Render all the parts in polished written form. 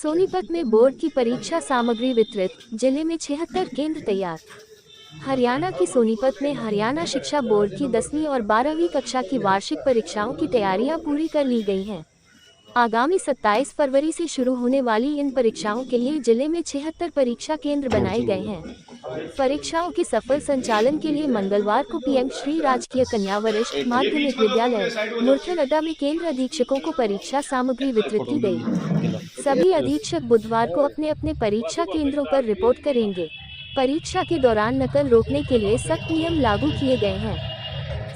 सोनीपत में बोर्ड की परीक्षा सामग्री वितरित, जिले में 76 केंद्र तैयार। हरियाणा की सोनीपत में हरियाणा शिक्षा बोर्ड की 10वीं और 12वीं कक्षा की वार्षिक परीक्षाओं की तैयारियां पूरी कर ली गई हैं। आगामी 27 फरवरी से शुरू होने वाली इन परीक्षाओं के लिए जिले में 76 परीक्षा केंद्र बनाए गए हैं। परीक्षाओं के सफल संचालन के लिए मंगलवार को पीएम श्री राजकीय कन्या वरिष्ठ माध्यमिक विद्यालय मुरथल अड्डा में केंद्र अधीक्षकों को परीक्षा सामग्री वितरित की गई। सभी अधीक्षक बुधवार को अपने अपने परीक्षा केंद्रों पर रिपोर्ट करेंगे। परीक्षा के दौरान नकल रोकने के लिए सख्त नियम लागू किए गए हैं।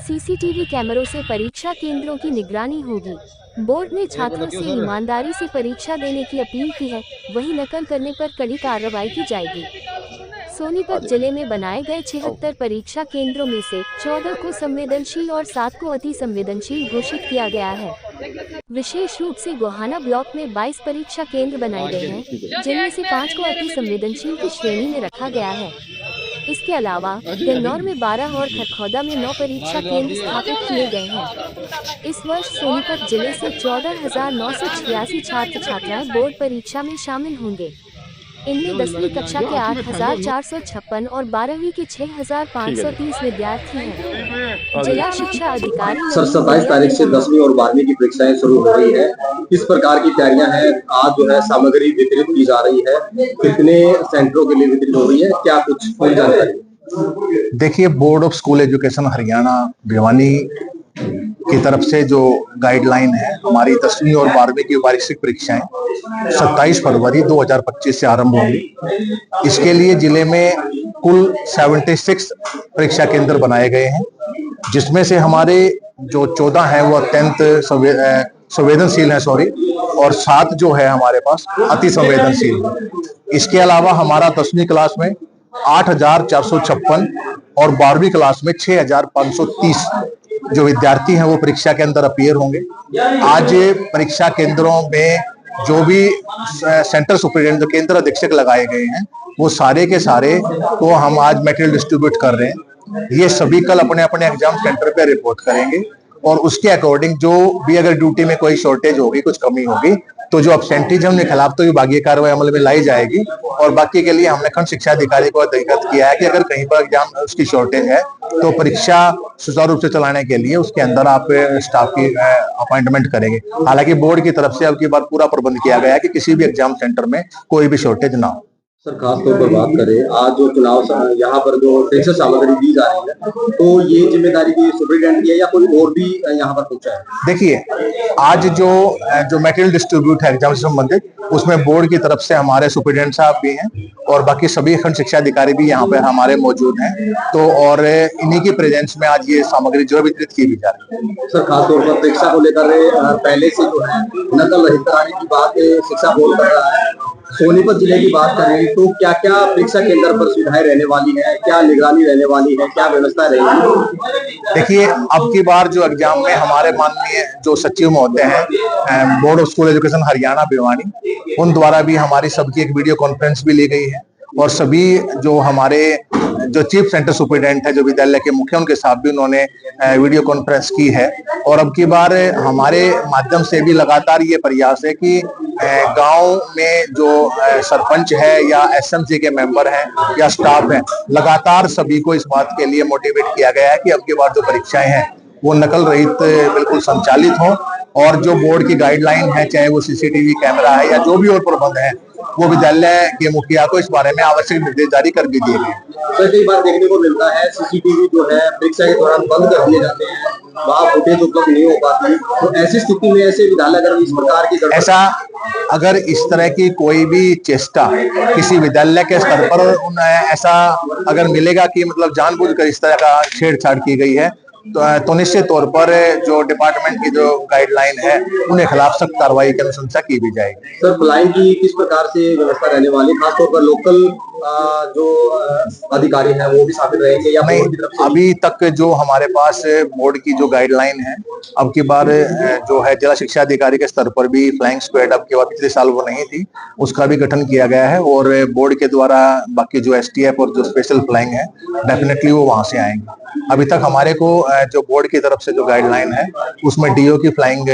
सीसीटीवी कैमरों से परीक्षा केंद्रों की निगरानी होगी। बोर्ड ने छात्रों से ईमानदारी से परीक्षा देने की अपील की है, वहीं नकल करने पर कड़ी कार्रवाई की जाएगी। सोनीपत जिले में बनाए गए 76 परीक्षा केंद्रों में से 14 को संवेदनशील और 7 को अति संवेदनशील घोषित किया गया है। विशेष रूप से गोहाना ब्लॉक में 22 परीक्षा केंद्र बनाए गए हैं, जिनमें से 5 को अति संवेदनशील की श्रेणी में रखा गया है। इसके अलावा गन्नौर में 12 और खरखौदा में 9 परीक्षा केंद्र स्थापित किए गए हैं। इस वर्ष सोनीपत जिले से 14,986 छात्र छात्राएं बोर्ड परीक्षा में शामिल होंगे। इनमें 10वीं कक्षा के 8,456 और 12वीं के 6,530 विद्यार्थी हैं। जिला शिक्षा अधिकारी 27 तारीख से 10वीं और 12वीं की परीक्षाएं शुरू हो रही है। किस प्रकार की तैयारियां हैं? आज जो है सामग्री वितरित की जा रही है, कितने सेंटरों के लिए वितरित हो रही है, क्या कुछ जानकारी? देखिए, board of school education Haryana Bhiwani की तरफ से जो गाइडलाइन है, हमारी 10वीं और 12वीं की वार्षिक परीक्षाएं 27 फरवरी 2025 से आरंभ होंगी। इसके लिए जिले में कुल 76 परीक्षा केंद्र बनाए गए हैं, जिसमें से हमारे जो 14 हैं वो अत्यंत संवेदनशील हैं और 7 जो है हमारे पास अति संवेदनशील है। इसके अलावा हमारा 10वीं क्लास में 8,456 और 12वीं क्लास में 6,530 जो विद्यार्थी हैं वो परीक्षा के अंदर अपीयर होंगे। आज परीक्षा केंद्रों में जो भी सेंटर सुपरिटेंडेंट, जो केंद्र अधीक्षक लगाए गए हैं, वो सारे के सारे को हम आज मटेरियल डिस्ट्रीब्यूट कर रहे हैं। ये सभी कल अपने अपने एग्जाम सेंटर पे रिपोर्ट करेंगे और उसके अकॉर्डिंग जो भी अगर ड्यूटी में कोई शॉर्टेज होगी, कुछ कमी होगी, तो जो एब्सेंटिज्म के खिलाफ तो विभागीय कार्रवाई अमल में लाई जाएगी। और बाकी के लिए हमने खंड शिक्षा अधिकारी को अवगत किया है कि अगर कहीं पर एग्जाम उसकी शॉर्टेज है तो परीक्षा सुचारू रूप से चलाने के लिए उसके अंदर आप स्टाफ की अपॉइंटमेंट करेंगे। हालांकि बोर्ड की तरफ से अब की बार पूरा प्रबंध किया गया है कि किसी भी एग्जाम सेंटर में कोई भी शॉर्टेज ना हो। सर, खास तौर पर बात करें, आज जो चुनाव यहाँ पर जो परीक्षा सामग्री दी जा रही है, तो ये जिम्मेदारी भी सुपरिटेंडेंट की है या कोई और भी यहाँ पर पहुंचा है? देखिए, आज जो मटेरियल डिस्ट्रीब्यूट है एग्जाम से संबंधित, उसमें बोर्ड की तरफ से हमारे सुपरिटेंडेंट साहब भी हैं और बाकी सभी खंड शिक्षा अधिकारी भी यहाँ पर हमारे मौजूद हैं। तो और इन्हीं की प्रेजेंस में आज ये सामग्री जो वितरित की भी जा रही है। सर, खासतौर पर परीक्षा को लेकर पहले से जो है नकल रहित कराने की बात शिक्षा बोर्ड कर रहा है। सोनीपत जिले की बात करें तो क्या क्या परीक्षा केंद्र पर सुविधाएं रहने वाली है, क्या निगरानी रहने वाली है, क्या व्यवस्था रहेगी? देखिए, अब की बार जो एग्जाम में हमारे माननीय जो सचिव महोदय हैं board of school education Haryana Bhiwani, उन द्वारा भी हमारी सबकी एक वीडियो कॉन्फ्रेंस भी ली गई है और सभी जो हमारे जो चीफ सेंटर सुपरिटेंडेंट है, जो विद्यालय के मुख्य, उनके साथ भी उन्होंने वीडियो कॉन्फ्रेंस की है। और अब की बार हमारे माध्यम से भी लगातार ये प्रयास है कि गांव में जो सरपंच है या एसएमसी के मेंबर हैं या स्टाफ है, लगातार सभी को इस बात के लिए मोटिवेट किया गया है कि अब की बार जो परीक्षाएं हैं वो नकल रहित बिल्कुल संचालित हो और जो बोर्ड की गाइडलाइन है, चाहे वो सीसीटीवी कैमरा है या जो भी और प्रबंध है, वो विद्यालय के मुखिया को इस बारे में आवश्यक निर्देश जारी कर भी दिए गए। तो कई बार देखने को मिलता है सीसीटीवी जो है परीक्षा के दौरान बंद कर दिए जाते हैं, वहाँ फुटेज उपलब्ध नहीं हो पाती, तो ऐसी स्थिति में ऐसे विद्यालय अगर इस प्रकार की ऐसा अगर इस तरह की कोई भी चेष्टा किसी विद्यालय के स्तर पर ऐसा अगर मिलेगा कि मतलब जानबूझकर इस तरह का छेड़छाड़ की गई है, तो निश्चित तौर पर जो डिपार्टमेंट की जो गाइडलाइन है उन्हें खिलाफ सख्त कार्रवाई की अनुशंसा की भी जाएगी। सर, फ्लाइंग की किस प्रकार से व्यवस्था रहने वाली, खासतौर पर लोकल जो अधिकारी हैं वो भी शामिल रहेंगे या नहीं? अभी तक जो हमारे पास बोर्ड की जो गाइडलाइन है, अब की बार जो है जिला शिक्षा अधिकारी के स्तर पर भी फ्लाइंग स्क्वाड, अब की बार पिछले साल वो नहीं थी, उसका भी गठन किया गया है और बोर्ड के द्वारा बाकी जो एसटीएफ और जो स्पेशल फ्लाइंग है डेफिनेटली वो वहां से आएंगे। अभी तक हमारे को जो बोर्ड की तरफ से जो गाइडलाइन है उसमें डीओ की फ्लाइंग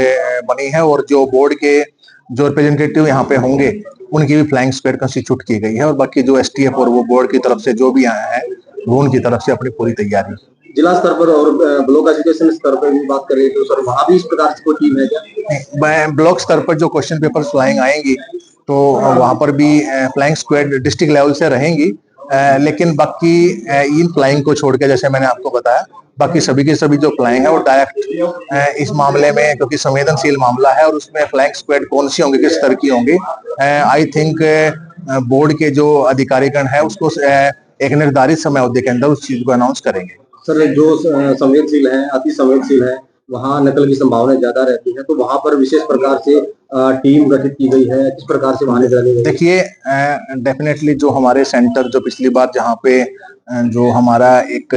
बनी है और जो बोर्ड के जो रिप्रेजेंटेटिव यहाँ पे होंगे उनकी भी फ्लाइंग स्क्वाड कंस्टिट्यूट की गई है और बाकी जो एसटीएफ और वो बोर्ड की तरफ से जो भी आया है वो उनकी तरफ से अपनी पूरी तैयारी। जिला स्तर पर और ब्लॉक एजुकेशन स्तर पर भी बात करें तो सर वहाँ भी इस प्रकार से कोई टीम है क्या? ब्लॉक स्तर पर जो क्वेश्चन पेपर फ्लाइंग आएंगी तो वहां पर भी फ्लाइंग स्क्वाड डिस्ट्रिक्ट लेवल से रहेंगी, लेकिन बाकी इन फ्लाइंग को छोड़ के जैसे मैंने आपको बताया बाकी सभी के सभी जो फ्लाइंग है वो डायरेक्ट इस मामले में, क्योंकि संवेदनशील मामला है और उसमें फ्लाइंग स्क्वाड कौन सी होंगी, किस स्तर की होंगी, आई थिंक बोर्ड के जो अधिकारीगण है उसको एक निर्धारित समय अवधि के अंदर उस चीज को अनाउंस करेंगे। सर जो संवेदनशील है, अति संवेदनशील है, वहाँ नकल की संभावना ज्यादा रहती है, तो वहाँ पर विशेष प्रकार से टीम गठित की गई है, किस प्रकार से वहाँ निगरानी? देखिए डेफिनेटली जो हमारे सेंटर जो पिछली बार जहाँ पे जो हमारा एक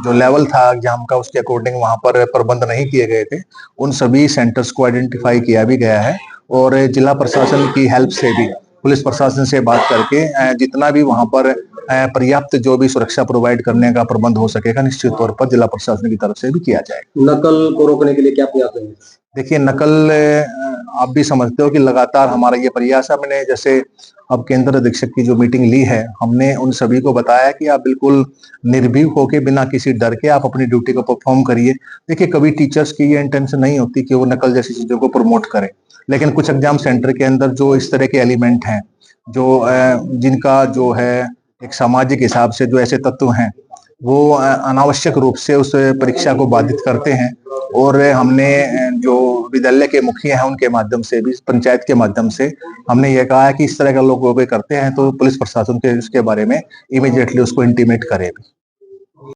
जो लेवल था एग्जाम का उसके अकॉर्डिंग वहाँ पर प्रबंध नहीं किए गए थे, उन सभी सेंटर्स को आइडेंटिफाई किया भी गया है और जिला प्रशासन की हेल्प से भी पुलिस प्रशासन से बात करके जितना भी वहाँ पर पर्याप्त जो भी सुरक्षा प्रोवाइड करने का प्रबंध हो सकेगा निश्चित तौर पर जिला प्रशासन की तरफ से भी किया जाएगा। नकल को रोकने के लिए क्या प्रयास है? देखिए नकल आप भी समझते हो कि लगातार हमारा ये प्रयास है। मैंने जैसे अब केंद्र अधीक्षक की जो मीटिंग ली है, हमने उन सभी को बताया कि आप बिल्कुल निर्भीक होकर बिना किसी डर के आप अपनी ड्यूटी को परफॉर्म करिए। देखिए कभी टीचर्स की ये इंटेंशन नहीं होती कि वो नकल जैसी चीजों को प्रमोट करें, लेकिन कुछ एग्जाम सेंटर के अंदर जो इस तरह के एलिमेंट हैं जो जिनका जो है एक सामाजिक हिसाब से जो ऐसे तत्व हैं वो अनावश्यक रूप से उस परीक्षा को बाधित करते हैं और हमने जो विद्यालय के मुखिया हैं उनके माध्यम से भी, पंचायत के माध्यम से हमने ये कहा है कि इस तरह का लोग करते हैं तो पुलिस प्रशासन के उसके बारे में इमीडिएटली उसको इंटीमेट करे भी।